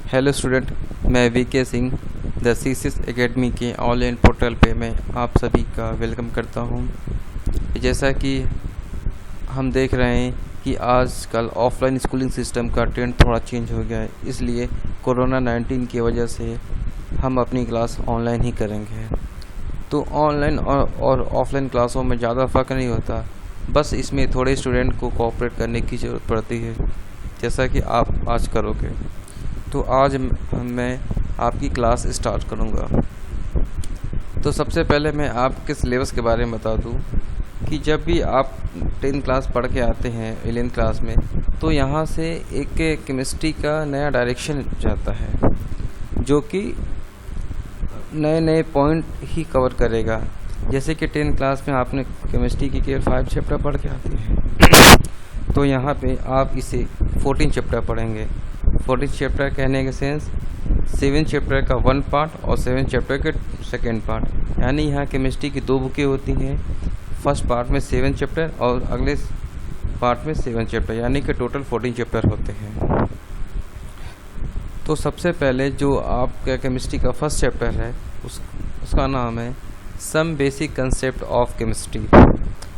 Hello student, मैं VK Singh the CCS academy के online portal पे मैं आप सभी का वेलकम करता हूं। जैसा कि हम देख रहे हैं कि आजकल ऑफलाइन स्कूलिंग सिस्टम का ट्रेंड थोड़ा चेंज हो गया है, इसलिए कोरोना 19 की वजह से हम अपनी क्लास ऑनलाइन ही करेंगे। तो ऑनलाइन और ऑफलाइन क्लासों में ज़्यादा फ़र्क नहीं होता, बस इसमें थोड़े स्टूडेंट को कोऑपरेट करने की ज़रूरत पड़ती है, जैसा कि आप आज करोगे। तो आज मैं आपकी क्लास स्टार्ट करूंगा। तो सबसे पहले मैं आपके सिलेबस के बारे में बता दूं कि जब भी आप 10th क्लास पढ़ के आते हैं 11th क्लास में, तो यहाँ से एक केमिस्ट्री का नया डायरेक्शन जाता है जो कि नए नए पॉइंट ही कवर करेगा। जैसे कि 10th क्लास में आपने केमिस्ट्री की केवल 5 चैप्टर पढ़ के आते हैं, तो यहाँ पे आप इसे 14 चैप्टर पढ़ेंगे। 14 चैप्टर कहने के सेंस 7 चैप्टर का 1 पार्ट और 7 चैप्टर के 2nd पार्ट, यानी यहाँ केमिस्ट्री की 2 बुकें होती हैं। फर्स्ट पार्ट में 7 चैप्टर और अगले पार्ट में 7 चैप्टर, यानी कि टोटल 14 चैप्टर होते हैं। तो सबसे पहले जो आपका केमिस्ट्री का फर्स्ट चैप्टर है उसका नाम है some basic concept of chemistry,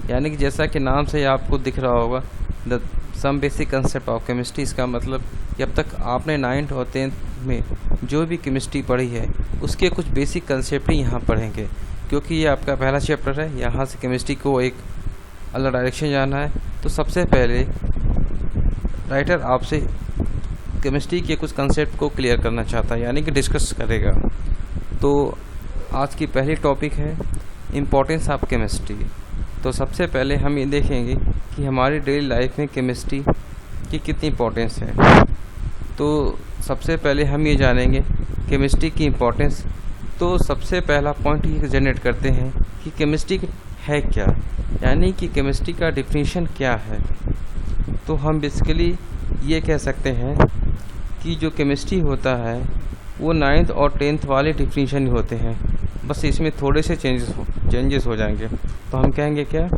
यानी कि जैसा कि नाम से आपको दिख रहा होगा the some basic concept of chemistry. इसका मतलब कि अब तक आपने 9th और 10th में जो भी केमिस्ट्री पढ़ी है उसके कुछ बेसिक कंसेप्ट ही यहाँ पढ़ेंगे, क्योंकि ये आपका पहला चैप्टर है। यहाँ से केमिस्ट्री को एक अलग डायरेक्शन जाना है। तो सबसे पहले राइटर आपसे केमिस्ट्री के कुछ कंसेप्ट को क्लियर करना चाहता है, यानी कि डिस्कस करेगा। तो आज की पहली टॉपिक है इम्पोर्टेंस ऑफ केमिस्ट्री। तो सबसे पहले हम ये देखेंगे कि हमारी डेली लाइफ में केमिस्ट्री की कितनी इम्पोर्टेंस है। तो सबसे पहले हम ये जानेंगे केमिस्ट्री की इम्पोर्टेंस। तो सबसे पहला पॉइंट ये जनरेट करते हैं कि केमिस्ट्री है क्या, यानी कि केमिस्ट्री का डिफिनीशन क्या है। तो हम बेसिकली ये कह सकते हैं कि जो केमिस्ट्री होता है वो 9th और 10th वाले डिफिनीशन ही होते हैं, बस इसमें थोड़े से चेंजेस हो जाएंगे। तो हम कहेंगे क्या,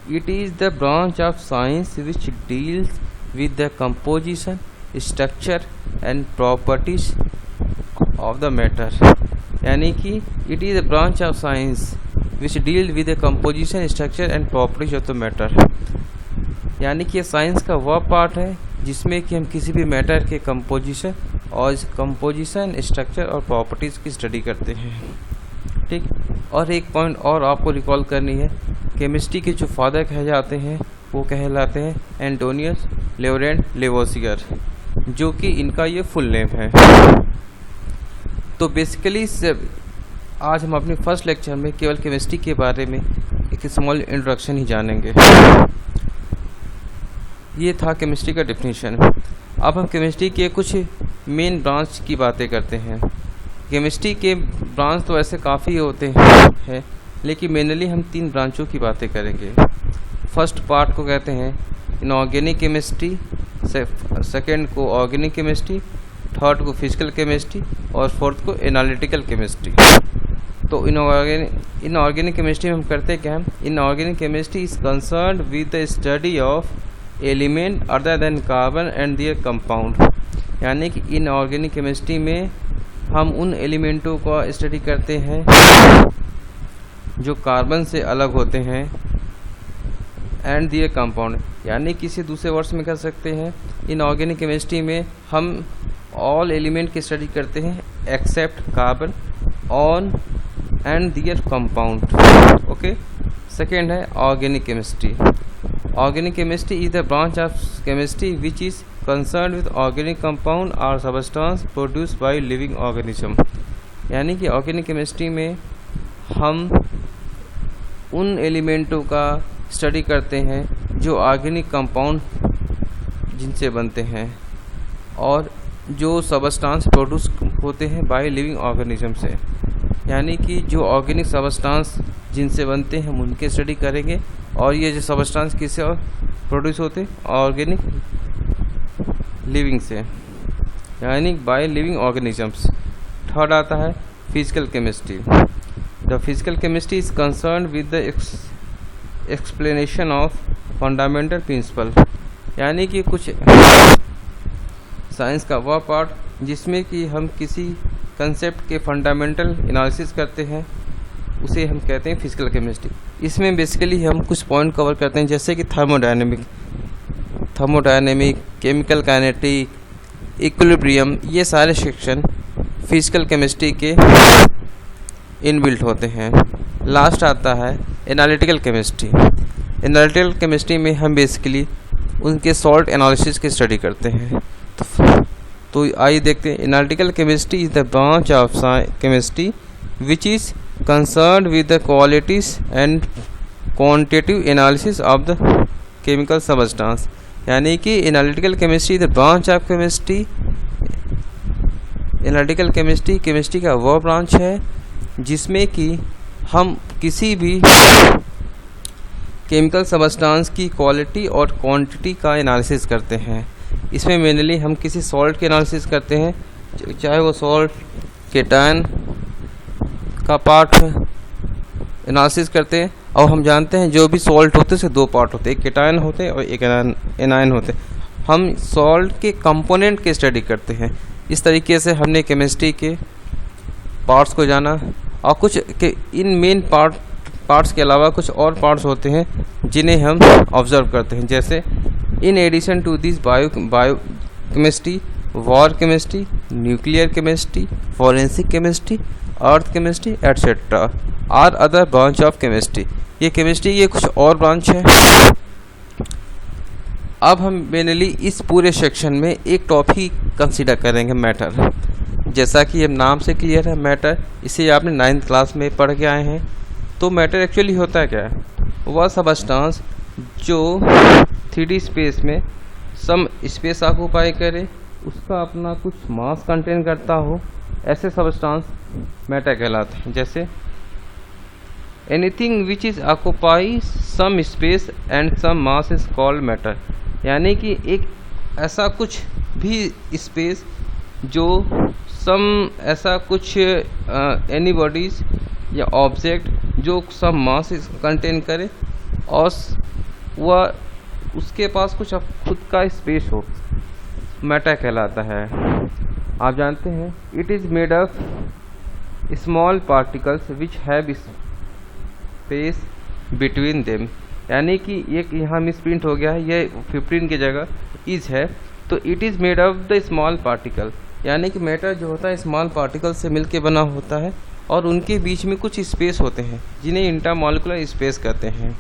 it is the branch of science which deals with the composition, structure and properties of the matter, यानी कि it is the branch of science which deal with the composition, structure and properties of the matter, यानी कि science का वह part है जिसमें कि हम किसी भी मैटर के कंपोजिशन, स्ट्रक्चर और प्रॉपर्टीज़ की स्टडी करते हैं। ठीक। और एक पॉइंट और आपको रिकॉल करनी है, केमिस्ट्री के जो फादर कहे जाते हैं वो कहलाते हैं एंटोनियस लेवरेंट लेवोसियर, जो कि इनका ये फुल नेम है। तो बेसिकली आज हम अपने फर्स्ट लेक्चर में केवल केमिस्ट्री के बारे में एक स्मॉल इंट्रोडक्शन ही जानेंगे। ये था केमिस्ट्री का डिफिनीशन। अब हम केमिस्ट्री के कुछ मेन ब्रांच की बातें करते हैं। केमिस्ट्री के ब्रांच तो ऐसे काफ़ी होते हैं, लेकिन मेनली हम 3 ब्रांचों की बातें करेंगे। फर्स्ट पार्ट को कहते हैं इनऑर्गेनिक केमिस्ट्री, सेकेंड को ऑर्गेनिक केमिस्ट्री, थर्ड को फिजिकल केमिस्ट्री और फोर्थ को एनालिटिकल केमिस्ट्री। तो इनऑर्गेनिक केमिस्ट्री में हम करते क्या हैं, inorganic chemistry is concerned with the study of element other than carbon and their compound, यानी कि इनऑर्गेनिक केमिस्ट्री में हम उन एलिमेंटों का स्टडी करते हैं जो कार्बन से अलग होते हैं एंड देयर कंपाउंड, यानी किसी दूसरे वर्ड्स में कह सकते हैं इनऑर्गेनिक केमिस्ट्री में हम ऑल एलिमेंट की स्टडी करते हैं except carbon on and their compound. Okay. Second है organic chemistry. Organic chemistry is the branch of chemistry which is concerned with organic compound or substance produced by living organism, यानी कि organic chemistry में हम उन एलिमेंटों का study करते हैं जो ऑर्गेनिक कंपाउंड जिनसे बनते हैं और जो सबस्टांस प्रोड्यूस होते हैं बाय लिविंग ऑर्गेनिज्म से, यानी कि जो ऑर्गेनिक सबस्टांस जिनसे बनते हैं हम उनके स्टडी करेंगे। और ये जो सबस्टांस किससे प्रोड्यूस होते हैं, ऑर्गेनिक लिविंग से, यानी बाय लिविंग ऑर्गेनिजम्स। थर्ड आता है physical chemistry. The physical chemistry is concerned with the explanation of fundamental principle, यानी कि कुछ साइंस का वह पार्ट जिसमें कि हम किसी कंसेप्ट के फंडामेंटल एनालिसिस करते हैं, उसे हम कहते हैं फिजिकल केमिस्ट्री। इसमें बेसिकली हम कुछ पॉइंट कवर करते हैं, जैसे कि थर्मोडायनेमिक, केमिकल काइनेटिक, इक्विलिब्रियम, ये सारे सेक्शन फिजिकल केमिस्ट्री के इनबिल्ट होते हैं। लास्ट आता है एनालिटिकल केमिस्ट्री। एनालिटिकल केमिस्ट्री में हम बेसिकली उनके सॉल्ट एनालिसिस की स्टडी करते हैं। तो आइए देखते हैं। Analytical chemistry is the branch of chemistry which is concerned with the qualities and quantitative analysis of the chemical substance. यानी कि analytical chemistry is the branch of chemistry. Analytical chemistry का वह ब्रांच है जिसमें कि हम किसी भी केमिकल सबस्टेंस की क्वालिटी और क्वांटिटी का एनालिसिस करते हैं। इसमें मेनली हम किसी सॉल्ट के एनालिसिस करते हैं, चाहे वो सॉल्ट केटायन का पार्ट एनालिसिस करते हैं। और हम जानते हैं जो भी सॉल्ट होते हैं उसके दो पार्ट होते हैं, एक केटायन होते हैं और एक एनायन होते हैं। हम सॉल्ट के कंपोनेंट की स्टडी करते हैं। इस तरीके से हमने केमिस्ट्री के पार्ट्स को जाना। और कुछ के इन मेन पार्ट्स के अलावा कुछ और पार्ट्स होते हैं जिन्हें हम ऑब्जर्व करते हैं, जैसे in addition to this biochemistry, war chemistry, nuclear chemistry, forensic chemistry, earth chemistry etcetera are other branch of chemistry. ये केमिस्ट्री के कुछ और ब्रांच है। अब हम मेनली इस पूरे सेक्शन में एक टॉपिक कंसीडर करेंगे, मैटर। जैसा कि ये नाम से क्लियर है, मैटर, इसे आपने 9th क्लास में पढ़ के आए हैं। तो मैटर एक्चुअली होता है क्या है? वह सबस्टेंस जो 3D स्पेस में सम स्पेस ऑक्युपाई करे, उसका अपना कुछ मास कंटेन करता हो, ऐसे सबस्टेंस मैटर कहलाते हैं। जैसे anything which is occupy some space and some mass is called matter. यानी कि एक ऐसा कुछ भी स्पेस जो सम ऐसा कुछ एनी बॉडीज या ऑब्जेक्ट जो सम मास कंटेन करे और वह उसके पास कुछ खुद का स्पेस हो, मैटर कहलाता है। आप जानते हैं it is made of small particles which have space between them. यानी कि एक यहाँ मिस प्रिंट हो गया है, ये 15 की जगह इज है, तो it is made of the small particle. यानी कि मैटर जो होता है स्मॉल पार्टिकल से मिलके बना होता है और उनके बीच में कुछ स्पेस होते हैं जिन्हें इंटरमॉलिक्यूलर स्पेस कहते हैं।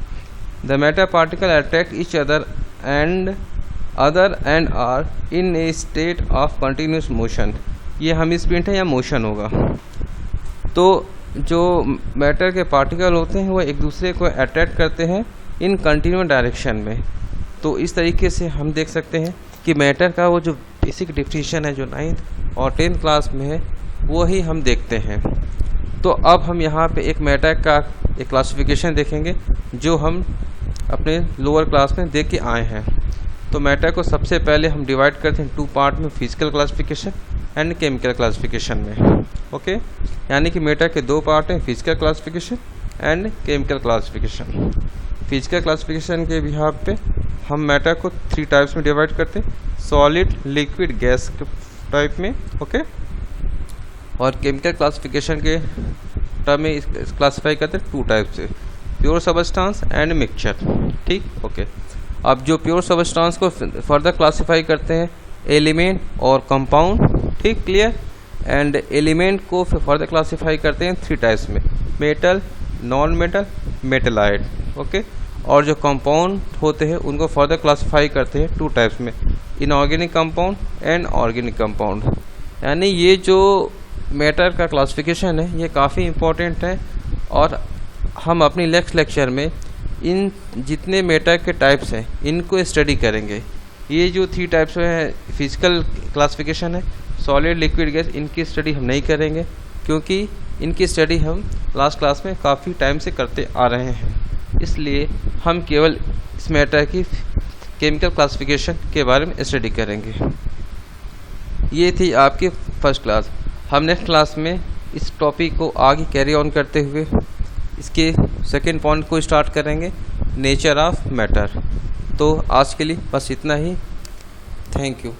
The matter particle attract each other and are in a state of continuous motion. ये हम इस प्रिंट है या मोशन होगा। तो जो मैटर के पार्टिकल होते हैं वो एक दूसरे को अट्रैक्ट करते हैं इन कंटिन्यूस डायरेक्शन में। तो इस तरीके से हम देख सकते हैं कि मैटर का वो जो बेसिक डेफिनेशन है जो 9th और 10th क्लास में है वो ही हम देखते हैं। तो अब हम यहाँ पे एक मैटर का एक क्लासिफिकेशन देखेंगे जो हम अपने लोअर क्लास में देख के आए हैं। तो मैटर को सबसे पहले हम डिवाइड करते हैं 2 पार्ट में, physical classification and chemical classification में। ओके, यानी कि मैटर के 2 पार्ट हैं, physical classification and chemical classification. Physical classification के बिहाफ पे हम मैटर को 3 टाइप्स में डिवाइड करते हैं, सॉलिड, लिक्विड, गैस टाइप में। ओके, और केमिकल क्लासिफिकेशन के टर्म में क्लासीफाई करते हैं 2 टाइप से, प्योर सबस्टेंस एंड मिक्सचर। ठीक, ओके। अब जो प्योर सबस्टेंस को फर्दर क्लासीफाई करते हैं एलिमेंट और कंपाउंड। ठीक, क्लियर। एंड एलिमेंट को फर्दर क्लासीफाई करते हैं 3 टाइप्स में, मेटल, नॉन मेटल, मेटेलाइट। ओके, और जो कंपाउंड होते हैं उनको फर्दर क्लासीफाई करते हैं 2 टाइप्स में, inorganic compound and organic compound. यानी ये जो मैटर का क्लासिफिकेशन है ये काफ़ी इम्पोर्टेंट है और हम अपनी नेक्स्ट लेक्चर में इन जितने मैटर के टाइप्स हैं इनको स्टडी करेंगे। ये जो 3 टाइप्स है फिजिकल क्लासिफिकेशन है, सॉलिड, लिक्विड, गैस, इनकी स्टडी हम नहीं करेंगे क्योंकि इनकी स्टडी हम लास्ट क्लास में काफ़ी टाइम से करते आ रहे हैं। इसलिए हम केवल इस मैटर की केमिकल क्लासिफिकेशन के बारे में स्टडी करेंगे। ये थी आपकी फर्स्ट क्लास। हम नेक्स्ट क्लास में इस टॉपिक को आगे कैरी ऑन करते हुए इसके सेकेंड पॉइंट को स्टार्ट करेंगे, नेचर ऑफ मैटर। तो आज के लिए बस इतना ही। Thank you.